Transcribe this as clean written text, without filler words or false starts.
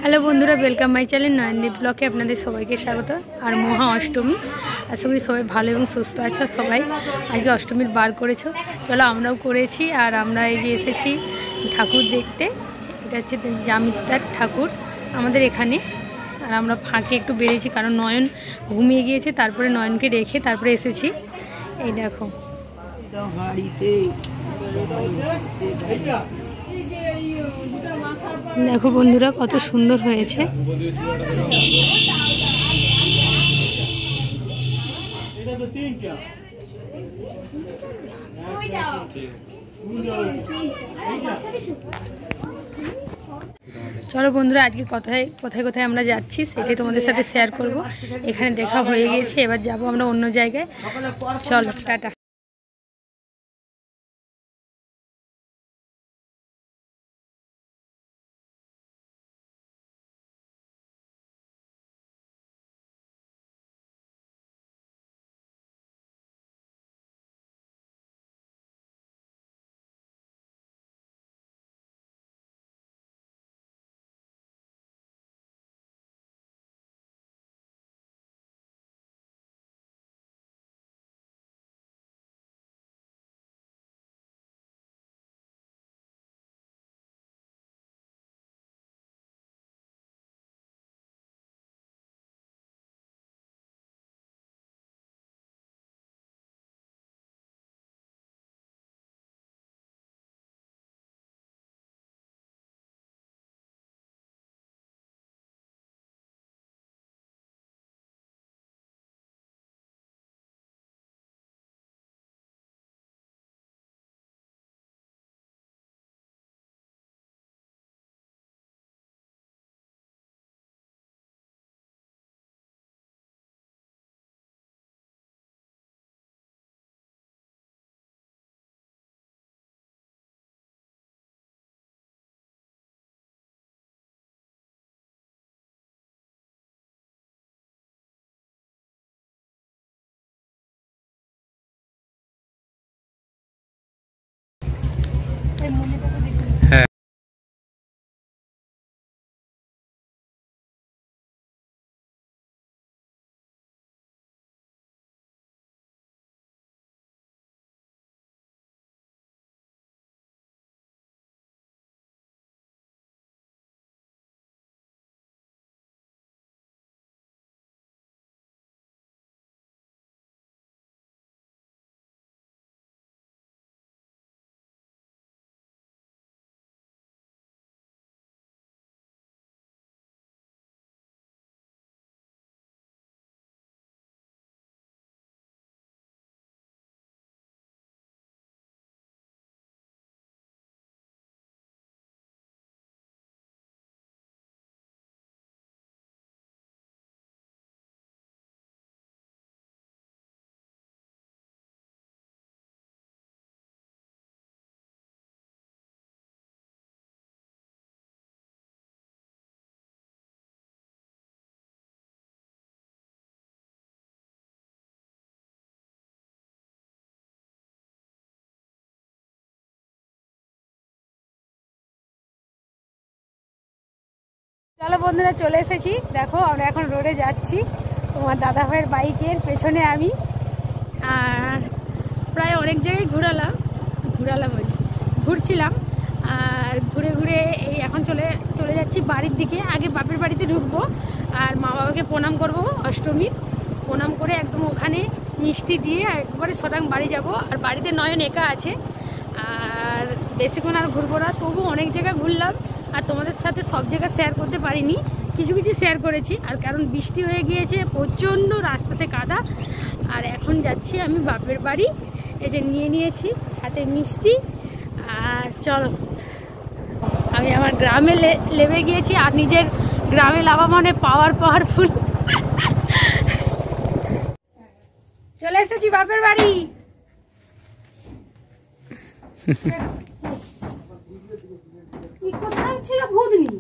Hello বন্ধুরা, welcome my channel Nayandeep ব্লগে আপনাদের সবাইকে স্বাগত। আর মহা অষ্টমী, আশা করি সবাই ভালো এবং সুস্থ আছো। সবাই আজকে অষ্টমীর বার করেছো, চলো আমরাও করেছি। আর আমরা এই যে এসেছি ঠাকুর দেখতে, এটা হচ্ছে জামিতার ঠাকুর আমাদের এখানে। আর আমরা ফাঁকে একটু বেরিয়েছি কারণ নয়ন ঘুমিয়ে গিয়েছে, তারপরে নয়নকে রেখে তারপরে এসেছি। এই দেখো দেখো বন্ধুরা কত সুন্দর হয়েছে। চলো বন্ধুরা, আজকে কোথায় কোথায় আমরা যাচ্ছি সেটাই তোমাদের সাথে শেয়ার করব। এখানে দেখা হয়ে গিয়েছে, এবার যাব আমরা অন্য জায়গায়। চলো টাটা। চলো বন্ধুরা, চলে এসেছি। দেখো আমরা এখন রোডে যাচ্ছি, তোমার দাদা ভাইয়ের বাইকের পেছনে আমি। আর প্রায় অনেক জায়গায় ঘুরছিলাম। আর ঘুরে ঘুরে এই এখন চলে যাচ্ছি বাড়ির দিকে। আগে বাপের বাড়িতে ঢুকবো আর মা বাবাকে প্রণাম করব, অষ্টমীর প্রণাম করে একদম ওখানে মিষ্টি দিয়ে একবারে শতাং বাড়ি যাব। আর বাড়িতে নয়ন একা আছে, আর বেশিক্ষণ আর ঘুরবো না। তবু অনেক জায়গা ঘুরলাম আর তোমাদের সাথে সব জায়গা শেয়ার করতে পারিনি, কিছু শেয়ার করেছি। আর কারণ বৃষ্টি হয়ে গিয়েছে, প্রচণ্ড রাস্তাতে কাদা। আর এখন যাচ্ছি আমি বাপের বাড়ি। এই যে নিয়ে নিয়েছি হাতে মিষ্টি। আর চলো, আমি আমার গ্রামে লেবে গিয়েছি। আর নিজের গ্রামে লাভা মানে পাওয়ারফুল। চলে এসেছি বাপের বাড়ি। কোথায় ছিল ভূতনি?